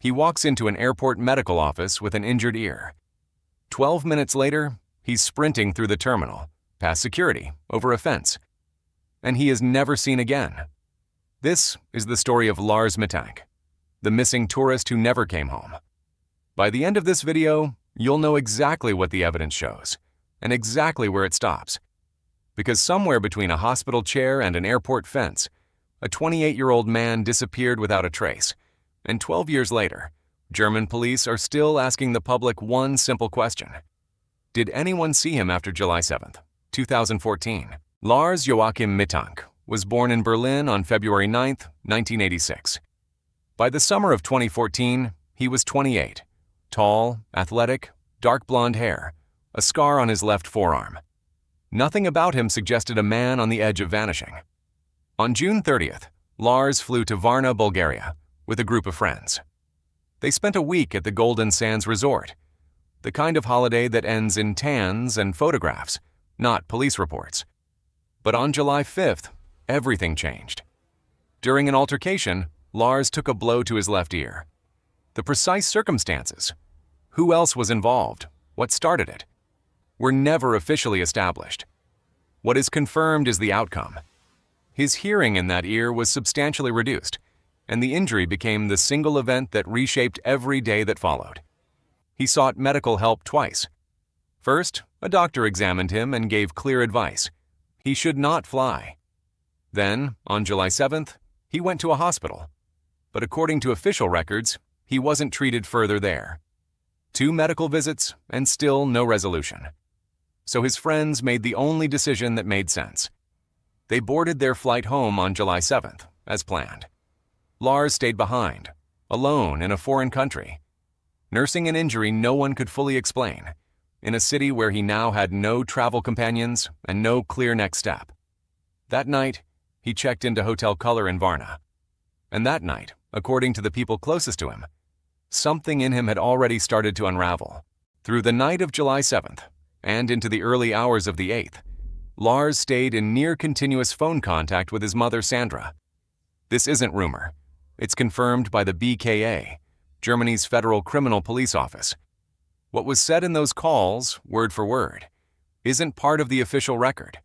He walks into an airport medical office with an injured ear. 12 minutes later, he's sprinting through the terminal, past security, over a fence. And he is never seen again. This is the story of Lars Mittank, the missing tourist who never came home. By the end of this video, you'll know exactly what the evidence shows, and exactly where it stops. Because somewhere between a hospital chair and an airport fence, a 28-year-old man disappeared without a trace, and 12 years later, German police are still asking the public one simple question. Did anyone see him after July 7th, 2014? Lars Joachim Mittank was born in Berlin on February 9, 1986. By the summer of 2014, he was 28, tall, athletic, dark blonde hair, a scar on his left forearm. Nothing about him suggested a man on the edge of vanishing. On June 30th, Lars flew to Varna, Bulgaria, with a group of friends. They spent a week at the Golden Sands Resort, the kind of holiday that ends in tans and photographs, not police reports. But on July 5th, everything changed. During an altercation, Lars took a blow to his left ear. The precise circumstances, who else was involved, what started it, were never officially established. What is confirmed is the outcome. His hearing in that ear was substantially reduced, and the injury became the single event that reshaped every day that followed. He sought medical help twice. First, a doctor examined him and gave clear advice. He should not fly. Then, on July 7th, he went to a hospital. But according to official records, he wasn't treated further there. 2 medical visits and still no resolution. So his friends made the only decision that made sense. They boarded their flight home on July 7th, as planned. Lars stayed behind, alone in a foreign country, nursing an injury no one could fully explain, in a city where he now had no travel companions and no clear next step. That night, he checked into Hotel Color in Varna. And that night, according to the people closest to him, something in him had already started to unravel. Through the night of July 7th, and into the early hours of the 8th, Lars stayed in near-continuous phone contact with his mother, Sandra. This isn't rumor. It's confirmed by the BKA, Germany's Federal Criminal Police Office. What was said in those calls, word for word, isn't part of the official record.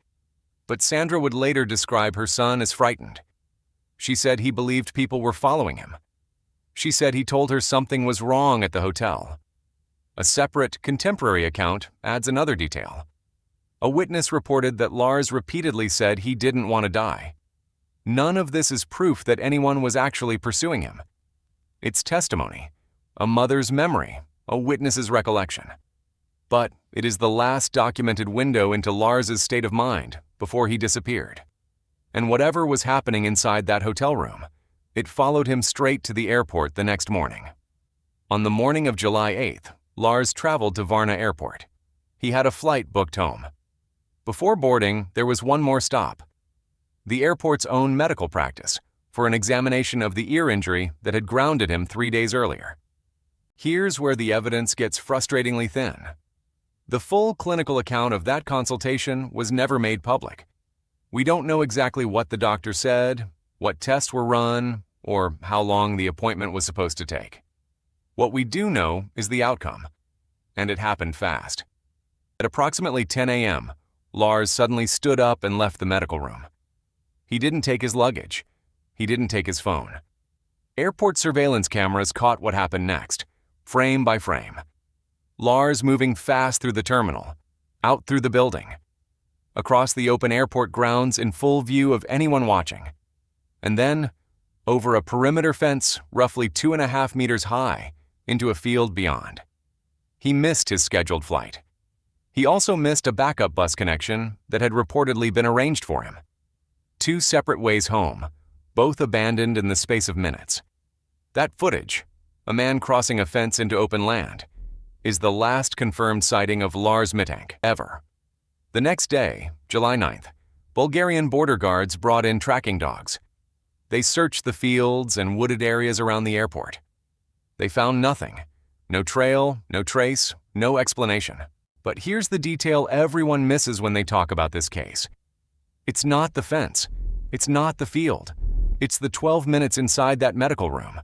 But Sandra would later describe her son as frightened. She said he believed people were following him. She said he told her something was wrong at the hotel. A separate, contemporary account adds another detail. A witness reported that Lars repeatedly said he didn't want to die. None of this is proof that anyone was actually pursuing him. It's testimony, a mother's memory, a witness's recollection. But it is the last documented window into Lars's state of mind before he disappeared. And whatever was happening inside that hotel room, it followed him straight to the airport the next morning. On the morning of July 8th, Lars traveled to Varna Airport. He had a flight booked home. Before boarding, there was one more stop. The airport's own medical practice for an examination of the ear injury that had grounded him 3 days earlier. Here's where the evidence gets frustratingly thin. The full clinical account of that consultation was never made public. We don't know exactly what the doctor said, what tests were run, or how long the appointment was supposed to take. What we do know is the outcome, and it happened fast. At approximately 10 a.m., Lars suddenly stood up and left the medical room. He didn't take his luggage. He didn't take his phone. Airport surveillance cameras caught what happened next, frame by frame. Lars moving fast through the terminal, out through the building, across the open airport grounds in full view of anyone watching, and then over a perimeter fence roughly 2.5 meters high into a field beyond. He missed his scheduled flight. He also missed a backup bus connection that had reportedly been arranged for him. 2 separate ways home, both abandoned in the space of minutes. That footage, a man crossing a fence into open land, is the last confirmed sighting of Lars Mittank ever. The next day, July 9th, Bulgarian border guards brought in tracking dogs. They searched the fields and wooded areas around the airport. They found nothing. No trail, no trace, no explanation. But here's the detail everyone misses when they talk about this case. It's not the fence. It's not the field. It's the 12 minutes inside that medical room.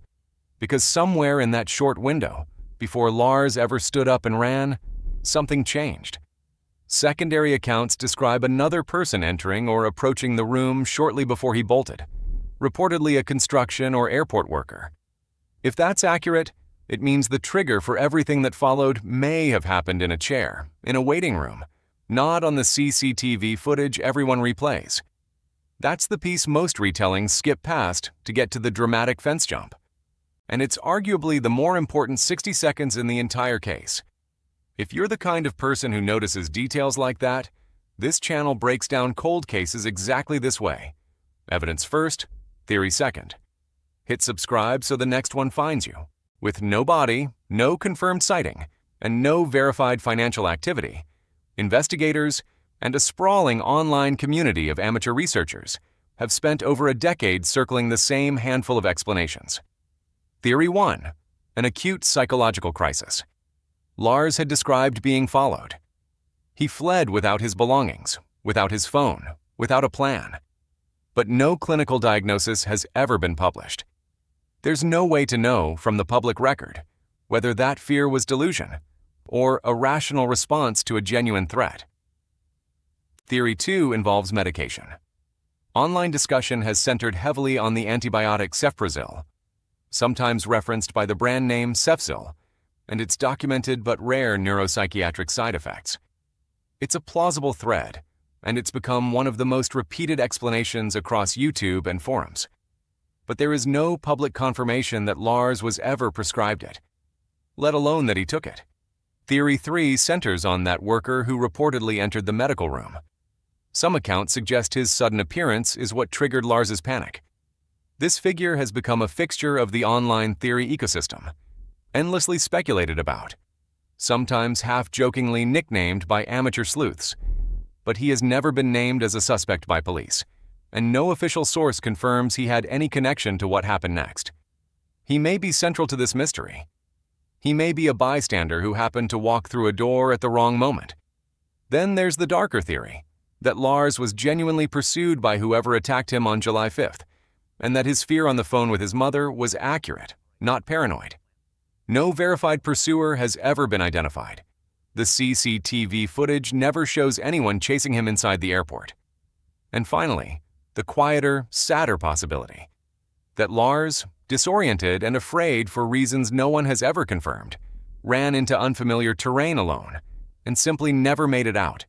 Because somewhere in that short window, before Lars ever stood up and ran, something changed. Secondary accounts describe another person entering or approaching the room shortly before he bolted, reportedly a construction or airport worker. If that's accurate, it means the trigger for everything that followed may have happened in a chair, in a waiting room, not on the CCTV footage everyone replays. That's the piece most retellings skip past to get to the dramatic fence jump. And it's arguably the more important 60 seconds in the entire case. If you're the kind of person who notices details like that, this channel breaks down cold cases exactly this way. Evidence first, theory second. Hit subscribe so the next one finds you. With no body, no confirmed sighting, and no verified financial activity, investigators and a sprawling online community of amateur researchers have spent over a decade circling the same handful of explanations. Theory 1. An acute psychological crisis. Lars had described being followed. He fled without his belongings, without his phone, without a plan. But no clinical diagnosis has ever been published. There's no way to know from the public record whether that fear was delusion or a rational response to a genuine threat. Theory 2 involves medication. Online discussion has centered heavily on the antibiotic Cefprozil, sometimes referenced by the brand name Cefzil, and its documented but rare neuropsychiatric side effects. It's a plausible thread, and it's become one of the most repeated explanations across YouTube and forums. But there is no public confirmation that Lars was ever prescribed it, let alone that he took it. Theory 3 centers on that worker who reportedly entered the medical room. Some accounts suggest his sudden appearance is what triggered Lars's panic. This figure has become a fixture of the online theory ecosystem, endlessly speculated about, sometimes half-jokingly nicknamed by amateur sleuths. But he has never been named as a suspect by police, and no official source confirms he had any connection to what happened next. He may be central to this mystery. He may be a bystander who happened to walk through a door at the wrong moment. Then there's the darker theory, that Lars was genuinely pursued by whoever attacked him on July 5th, and that his fear on the phone with his mother was accurate, not paranoid. No verified pursuer has ever been identified. The CCTV footage never shows anyone chasing him inside the airport. And finally, the quieter, sadder possibility that Lars, disoriented and afraid for reasons no one has ever confirmed, ran into unfamiliar terrain alone and simply never made it out.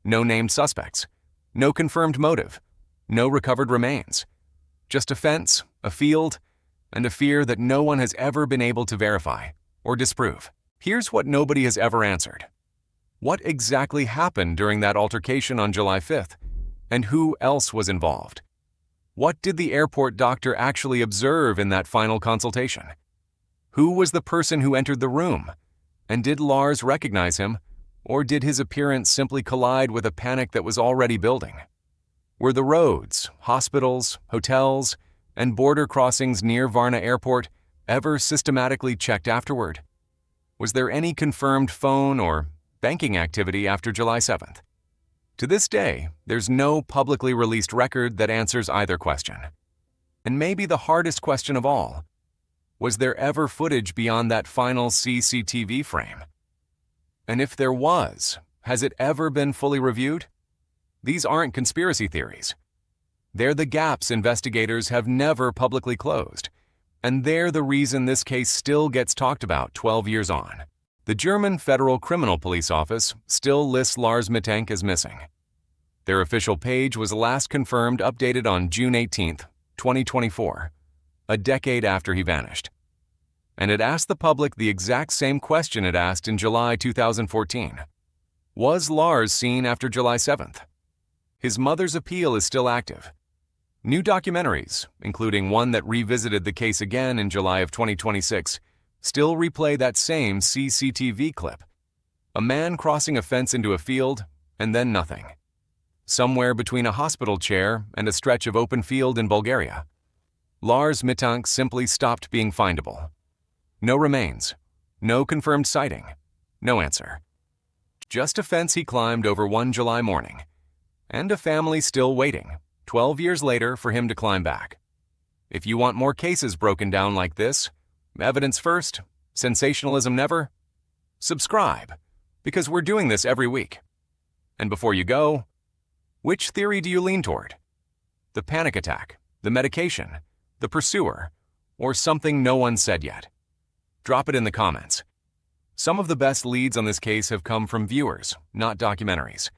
No named suspects, no confirmed motive, no recovered remains. Just a fence, a field, and a fear that no one has ever been able to verify or disprove. Here's what nobody has ever answered. What exactly happened during that altercation on July 5th? And who else was involved? What did the airport doctor actually observe in that final consultation? Who was the person who entered the room? And did Lars recognize him, or did his appearance simply collide with a panic that was already building? Were the roads, hospitals, hotels, and border crossings near Varna Airport ever systematically checked afterward? Was there any confirmed phone or banking activity after July 7th? To this day, there's no publicly released record that answers either question. And maybe the hardest question of all, was there ever footage beyond that final CCTV frame? And if there was, has it ever been fully reviewed? These aren't conspiracy theories. They're the gaps investigators have never publicly closed, and they're the reason this case still gets talked about 12 years on. The German Federal Criminal Police Office still lists Lars Mittank as missing. Their official page was last confirmed updated on June 18, 2024, a decade after he vanished. And it asked the public the exact same question it asked in July 2014. Was Lars seen after July 7th? His mother's appeal is still active. New documentaries, including one that revisited the case again in July of 2026, still replay that same CCTV clip. A man crossing a fence into a field, and then nothing. Somewhere between a hospital chair and a stretch of open field in Bulgaria. Lars Mittank simply stopped being findable. No remains, no confirmed sighting, no answer. Just a fence he climbed over one July morning, and a family still waiting, 12 years later, for him to climb back. If you want more cases broken down like this, Evidence first, sensationalism never? Subscribe, because we're doing this every week. And before you go, which theory do you lean toward? The panic attack, the medication, the pursuer, or something no one said yet? Drop it in the comments. Some of the best leads on this case have come from viewers, not documentaries.